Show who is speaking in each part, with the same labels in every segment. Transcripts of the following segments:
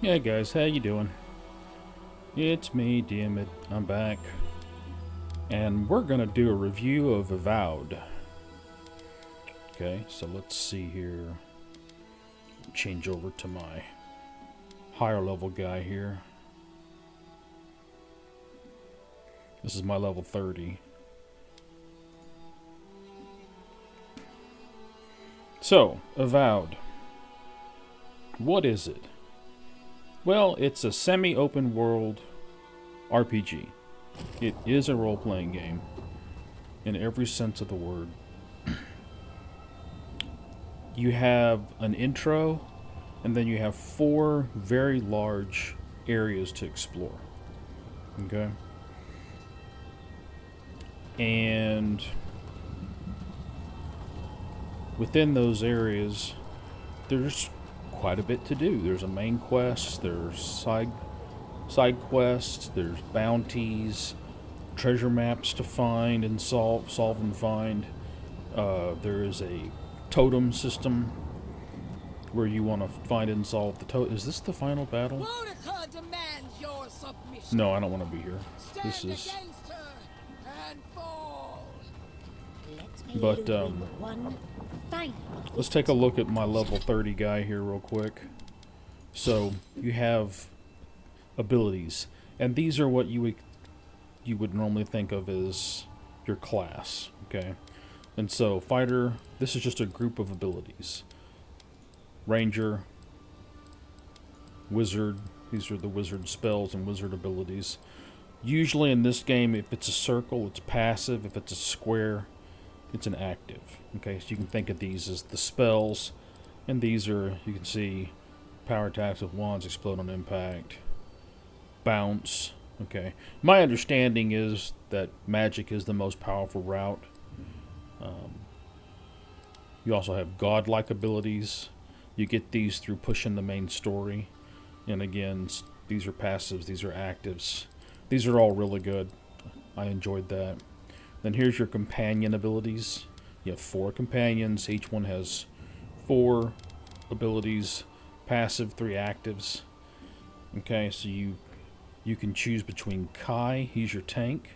Speaker 1: Yeah, guys, how you doing? It's me, damn it. I'm back. And we're gonna do a review of Avowed. Okay, so let's see here. Change over to my higher level guy here. This is my level 30. So, Avowed. What is it? Well, it's a semi-open world RPG. It is a role-playing game in every sense of the word. You have an intro, and then you have 4 very large areas to explore. Okay? And within those areas, there's quite a bit to do. There's a main quest, there's side quests, there's bounties, treasure maps to find and solve and find. There is a totem system where you want to find and solve the totem. Is this the final battle?
Speaker 2: Monica demands your submission.
Speaker 1: No, I don't want to be here.
Speaker 2: Stand
Speaker 1: This is.
Speaker 2: against her and fall.
Speaker 1: But let's take a look at my level 30 guy here real quick. So you have abilities, and these are what you would normally think of as your class. Okay, and so fighter. This is just a group of abilities. Ranger, wizard. These are the wizard spells and wizard abilities. Usually in this game, if it's a circle, it's passive. If it's a square, it's an active. Okay, so you can think of these as the spells, and these are, you can see, power attacks with wands, explode on impact, bounce. Okay, my understanding is that magic is the most powerful route. You also have godlike abilities. You get these through pushing the main story, and again, these are passives, these are actives. These are all really good. I enjoyed that. Then here's your companion abilities. You have 4 companions. Each one has 4 abilities. Passive, 3 actives. Okay, so you can choose between Kai, he's your tank.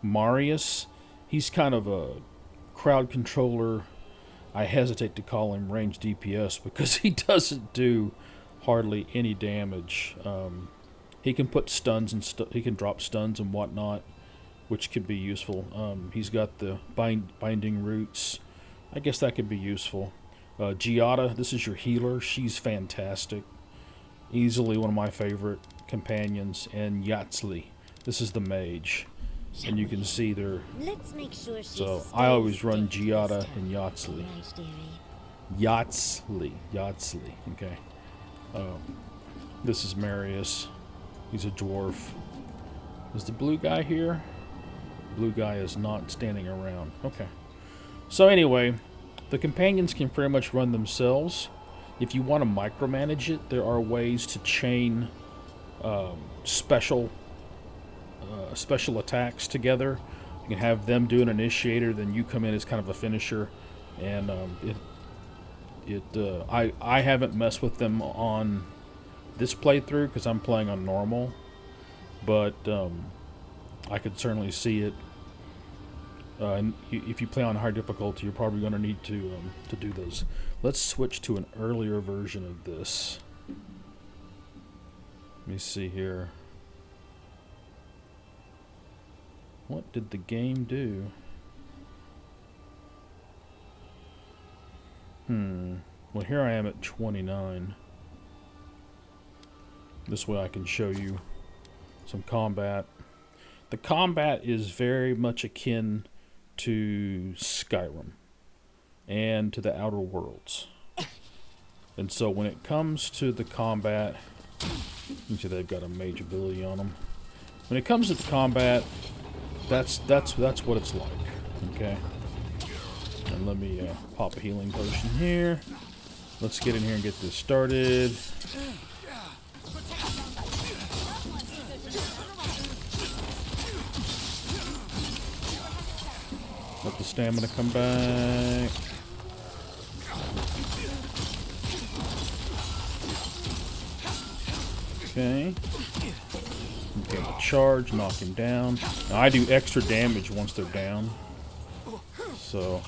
Speaker 1: Marius, he's kind of a crowd controller. I hesitate to call him range DPS because he doesn't do hardly any damage. He can put stuns and he can drop stuns and whatnot, which could be useful. He's got the binding roots. I guess that could be useful. Giada, this is your healer. She's fantastic. Easily one of my favorite companions. And Yatsli, this is the mage. And you can see they're...
Speaker 3: Let's make sure
Speaker 1: so I always run Giada and Yatsli. Yatsli, okay. This is Marius. He's a dwarf. Is the blue guy here? Blue guy is not standing around. Okay. So anyway, the companions can pretty much run themselves. If you want to micromanage it, there are ways to chain special attacks together. You can have them do an initiator, then you come in as kind of a finisher, and I haven't messed with them on this playthrough because I'm playing on normal, but I could certainly see it. And if you play on hard difficulty, you're probably going to need to do those. Let's switch to an earlier version of this. Let me see here. What did the game do? Well, here I am at 29. This way I can show you some combat. The combat is very much akin to Skyrim and to the Outer Worlds. And so when it comes to the combat, you see they've got a mage ability on them. When it comes to the combat, that's what it's like. Okay. And let me pop a healing potion here. Let's get in here and get this started. Let the stamina come back. Okay. Okay, charge, knock him down. Now, I do extra damage once they're down. So,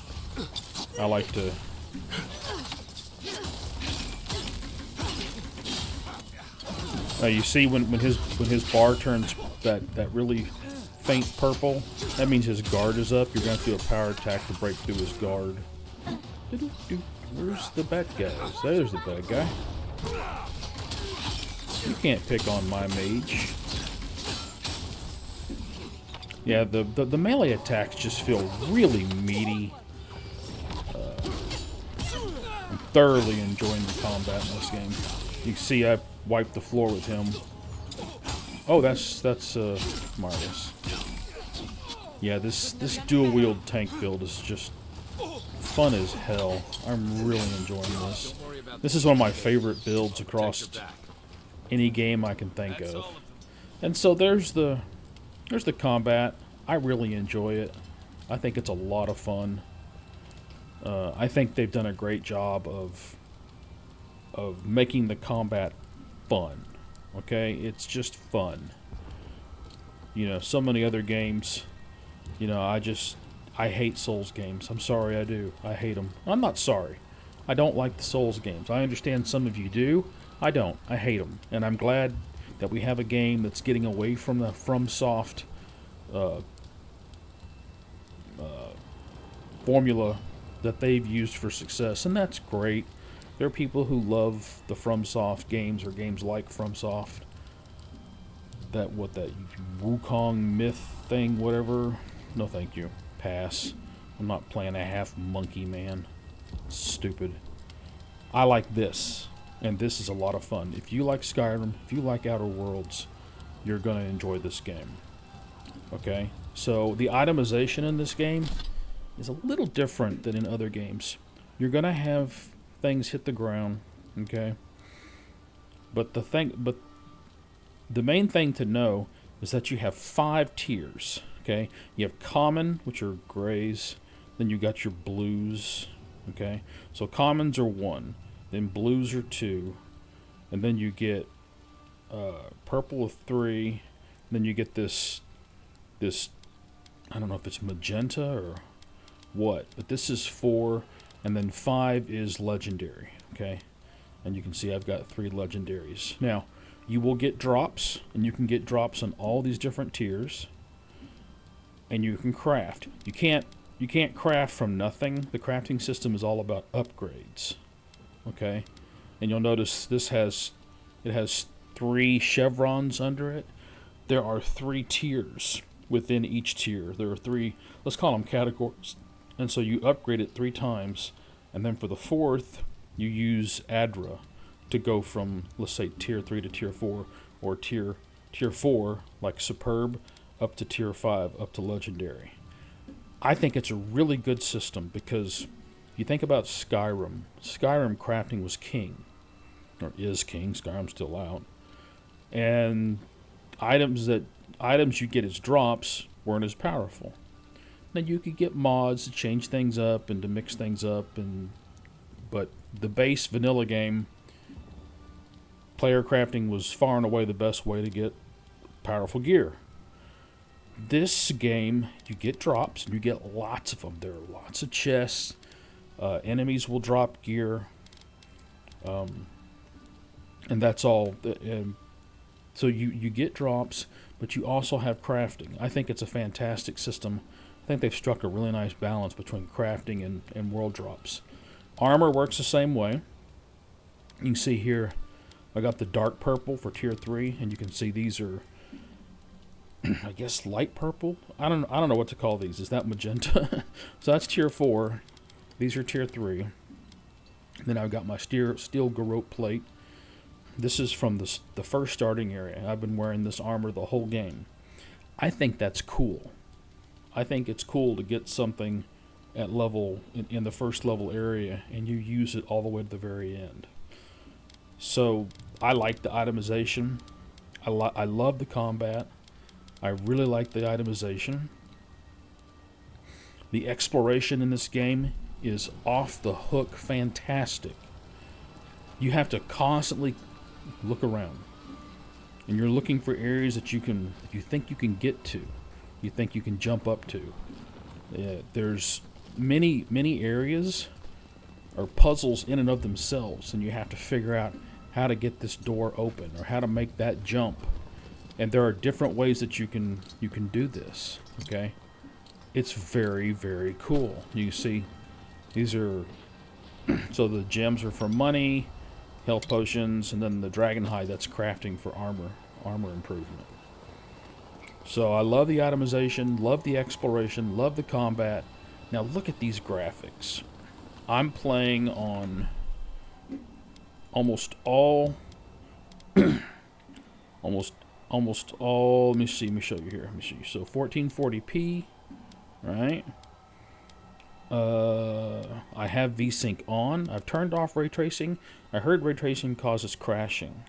Speaker 1: I like to... you see when his bar turns that really faint purple, that means his guard is up. You're going to do a power attack to break through his guard. Where's the bad guys? There's the bad guy. You can't pick on my mage. Yeah, the melee attacks just feel really meaty. I'm thoroughly enjoying the combat in this game. You can see I wiped the floor with him. Oh, that's Marius. Yeah, this dual wield tank build is just fun as hell. I'm really enjoying this. This is one of my favorite builds across any game I can think of. And so there's the combat. I really enjoy it. I think it's a lot of fun. I think they've done a great job of making the combat fun. Okay, it's just fun. You know, so many other games. You know, I hate Souls games. I'm sorry, I do. I hate them. I'm not sorry. I don't like the Souls games. I understand some of you do. I don't. I hate them. And I'm glad that we have a game that's getting away from the FromSoft formula that they've used for success. And that's great. There are people who love the FromSoft games or games like FromSoft. That Wukong myth thing, whatever. No thank you. Pass. I'm not playing a half monkey man. Stupid. I like this. And this is a lot of fun. If you like Skyrim, if you like Outer Worlds, you're going to enjoy this game. Okay? So the itemization in this game is a little different than in other games. You're going to have things hit the ground, okay? But the main thing to know is that you have 5 tiers, okay? You have common, which are grays, then you got your blues, okay? So commons are 1, then blues are 2, and then you get purple of 3, then you get this I don't know if it's magenta or what, but this is 4, and then 5 is legendary, okay? And you can see I've got 3 legendaries. Now, you will get drops, and you can get drops on all these different tiers, and you can craft. You can't craft from nothing. The crafting system is all about upgrades, okay? And you'll notice it has 3 chevrons under it. There are 3 tiers within each tier. There are 3, let's call them categories. And so you upgrade it 3 times, and then for the 4th, you use Adra to go from, let's say, tier 3 to tier 4, or tier 4, like superb, up to tier 5, up to legendary. I think it's a really good system because you think about Skyrim. Skyrim crafting was king, or is king. Skyrim's still out, and items you get as drops weren't as powerful. Now you could get mods to change things up and to mix things up, but the base vanilla game, player crafting was far and away the best way to get powerful gear. This game, you get drops, and you get lots of them. There are lots of chests. Enemies will drop gear, and that's all. And so you get drops, but you also have crafting. I think it's a fantastic system. I think they've struck a really nice balance between crafting and world drops. Armor works the same way. You can see here, I got the dark purple for tier 3, and you can see these are, I guess, light purple. I don't know what to call these. Is that magenta? So that's tier 4. These are tier 3. Then I've got my steel garrote plate. This is from the first starting area. I've been wearing this armor the whole game. I think that's cool. I think it's cool to get something at level in the first level area, and you use it all the way to the very end. So I like the itemization. I love the combat. I really like the itemization. The exploration in this game is off the hook fantastic. You have to constantly look around. and you're looking for areas that you think you can get to, you think you can jump up to. There's many areas are puzzles in and of themselves, and you have to figure out how to get this door open or how to make that jump. And there are different ways that you can do this. Okay, it's very, very cool. You see, these are so the gems are for money, health potions, and then the dragon hide, that's crafting for armor improvement. So I love the itemization, love the exploration, love the combat. Now look at these graphics. I'm playing on almost all almost all, let me show you here. Let me show you. So 1440p, right? I have VSync on. I've turned off ray tracing. I heard ray tracing causes crashing,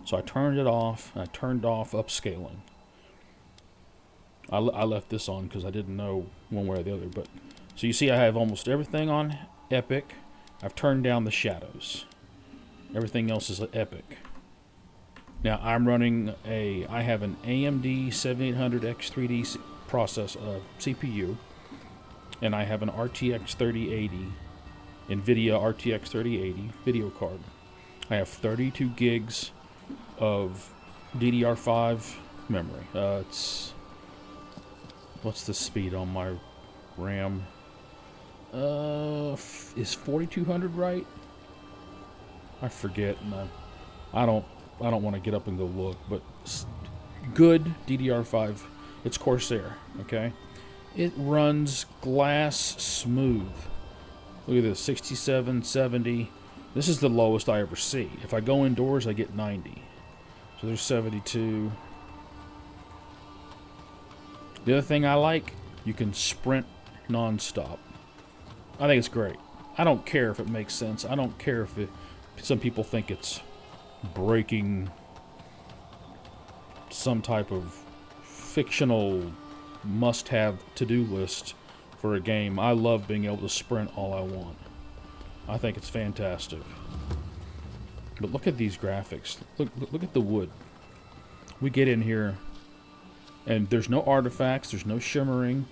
Speaker 1: so I turned it off. I turned off upscaling. I left this on because I didn't know one way or the other. But so you see, I have almost everything on epic. I've turned down the shadows. Everything else is epic. Now I'm running I have an AMD 7800X3D CPU, and I have an RTX 3080, NVIDIA RTX 3080 video card. I have 32 gigs of DDR5 memory. What's the speed on my RAM? Is 4200 right? I forget, and I don't want to get up and go look, but good DDR5. It's Corsair, okay? It runs glass smooth. Look at this, 67, 70. This is the lowest I ever see. If I go indoors, I get 90. So there's 72. The other thing I like, you can sprint non-stop. I think it's great. I don't care if it makes sense. I don't care if some people think it's breaking some type of fictional must-have to-do list for a game. I love being able to sprint all I want. I think it's fantastic. But look at these graphics. Look at the wood. We get in here, and there's no artifacts, there's no shimmering,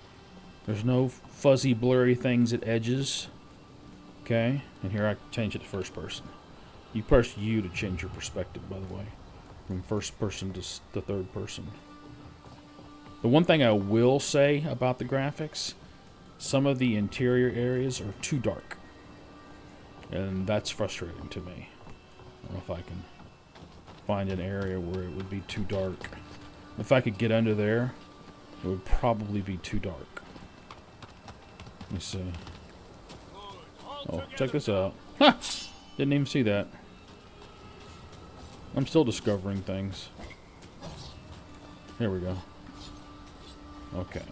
Speaker 1: there's no fuzzy, blurry things at edges. Okay? And here I change it to first person. You press U to change your perspective, by the way, from first person to the third person. The one thing I will say about the graphics, some of the interior areas are too dark, and that's frustrating to me. I don't know if I can find an area where it would be too dark. If I could get under there, it would probably be too dark. Let me see. Oh, check this out. Ha! Didn't even see that. I'm still discovering things. Here we go. Okay.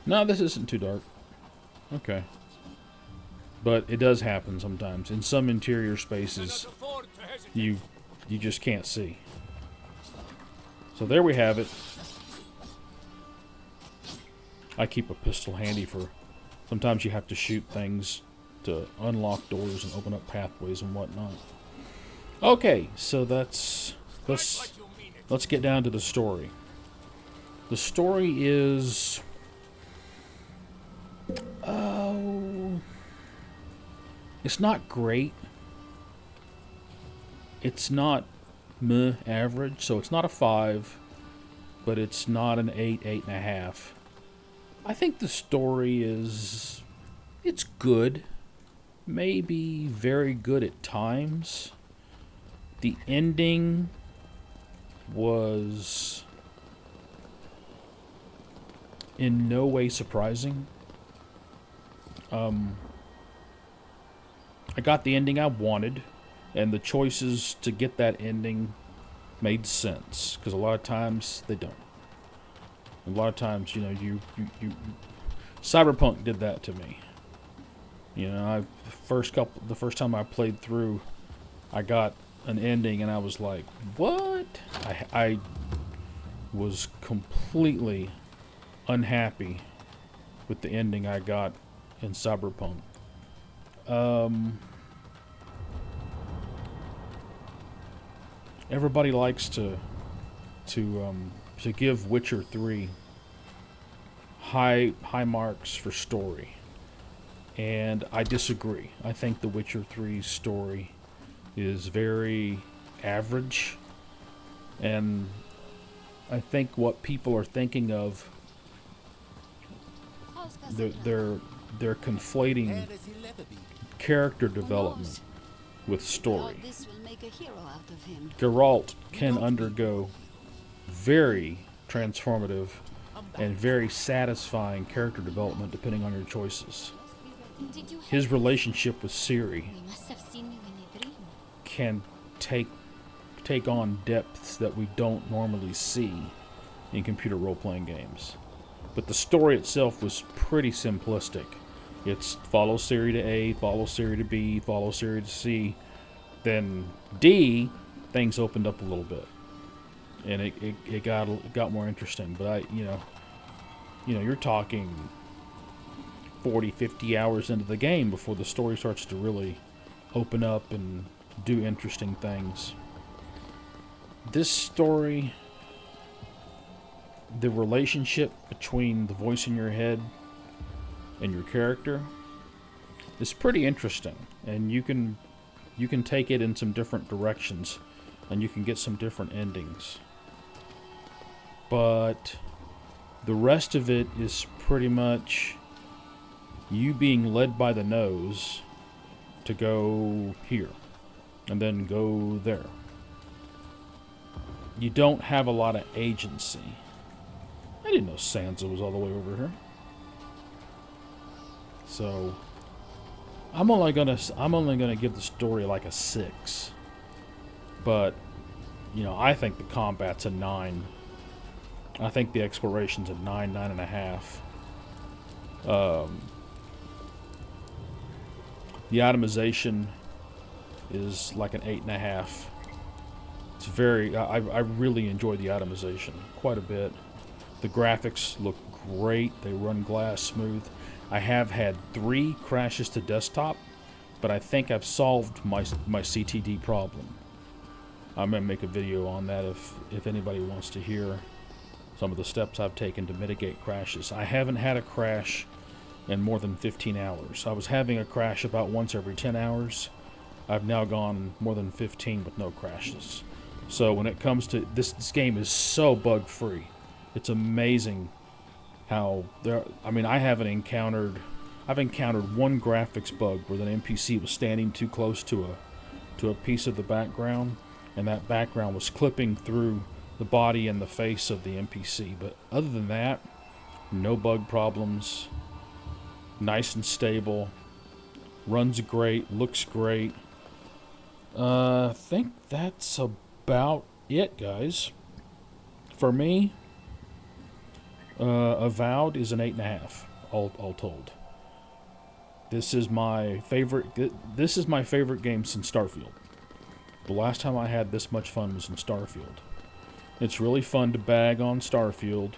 Speaker 1: No, this isn't too dark. Okay. But it does happen sometimes. In some interior spaces, you just can't see. So there we have it. I keep a pistol handy for... Sometimes you have to shoot things to unlock doors and open up pathways and whatnot. Okay, so let's get down to the story. The story is... it's not great. It's not meh average, so it's not a 5, but it's not an 8, 8.5. I think the story is... it's good. Maybe very good at times. The ending was in no way surprising. I got the ending I wanted, and the choices to get that ending made sense, because a lot of times they don't. A lot of times, you know, you Cyberpunk did that to me. You know, the first time I played through, I got an ending and I was like, what? I was completely unhappy with the ending I got in Cyberpunk. Everybody likes to to give Witcher 3 high marks for story, and I disagree. I think The Witcher 3's story is very average, and I think what people are thinking of, they're conflating character development with story. Geralt can undergo very transformative and very satisfying character development depending on your choices. His relationship with Ciri can take on depths that we don't normally see in computer role-playing games. But the story itself was pretty simplistic. It's follow Ciri to A, follow Ciri to B, follow Ciri to C. Then D, things opened up a little bit, and it got more interesting. But you're talking 40, 50 hours into the game before the story starts to really open up and do interesting things. This story, the relationship between the voice in your head and your character is pretty interesting, and you can take it in some different directions, and you can get some different endings. But the rest of it is pretty much you being led by the nose to go here and then go there. You don't have a lot of agency. I didn't know Sansa was all the way over here. So I'm only gonna give the story like a 6. But I think the combat's a 9. I think the exploration's a 9, 9.5. The itemization is like an 8.5. It's very. I really enjoy the itemization quite a bit. The graphics look great. They run glass smooth. I have had 3 crashes to desktop, but I think I've solved my CTD problem. I'm gonna make a video on that if anybody wants to hear some of the steps I've taken to mitigate crashes. I haven't had a crash in more than 15 hours. I was having a crash about once every 10 hours. I've now gone more than 15 with no crashes. So when it comes to this game is so bug free. It's amazing how I've encountered one graphics bug where an NPC was standing too close to a piece of the background, and that background was clipping through the body and the face of the NPC. But other than that, no bug problems. Nice and stable. Runs great. Looks great. I think that's about it, guys. For me, Avowed is an 8.5, all told. This is my favorite. This is my favorite game since Starfield. The last time I had this much fun was in Starfield. It's really fun to bag on Starfield.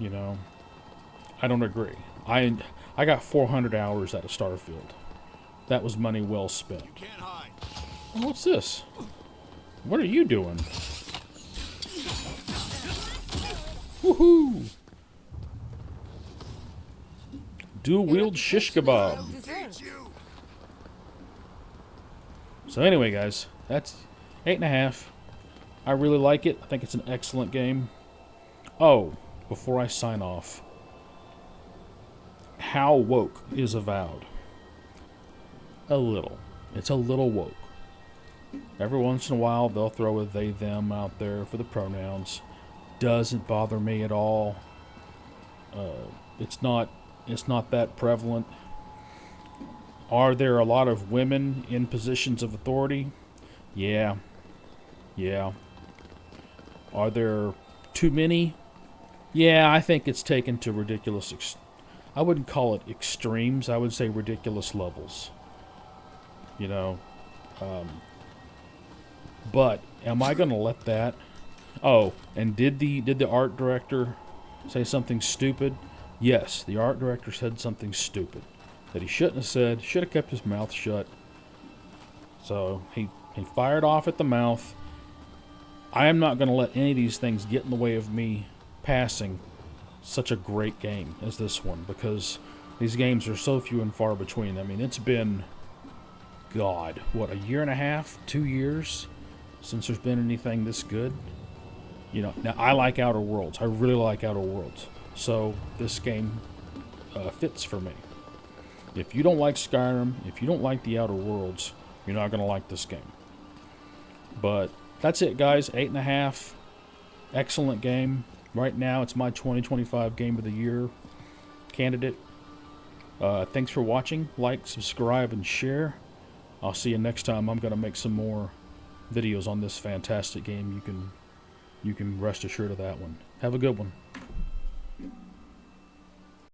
Speaker 1: I don't agree. I got 400 hours out of Starfield. That was money well spent. You can't hide. Oh, what's this? What are you doing? Woohoo! Dual wield shish kebab. So anyway, guys, that's 8.5. I really like it. I think it's an excellent game. Oh, before I sign off, how woke is Avowed? A little. It's a little woke. Every once in a while, they'll throw a they, them out there for the pronouns. Doesn't bother me at all. It's not that prevalent. Are there a lot of women in positions of authority? Yeah. Are there too many? Yeah, I think it's taken to ridiculous. I wouldn't call it extremes. I would say ridiculous levels. But am I going to let that? Oh, and did the art director say something stupid? Yes, the art director said something stupid that he shouldn't have said. Should have kept his mouth shut. So he fired off at the mouth. I am not going to let any of these things get in the way of me passing such a great game as this one, because these games are so few and far between. I mean, it's been, God, what, a year and a half, 2 years since there's been anything this good? You know, now I like Outer Worlds. I really like Outer Worlds. So this game fits for me. If you don't like Skyrim, if you don't like the Outer Worlds, you're not going to like this game. But that's it, guys. 8.5. Excellent game. Right now, it's my 2025 Game of the Year candidate. Thanks for watching. Like, subscribe, and share. I'll see you next time. I'm going to make some more videos on this fantastic game. You can rest assured of that one. Have a good one.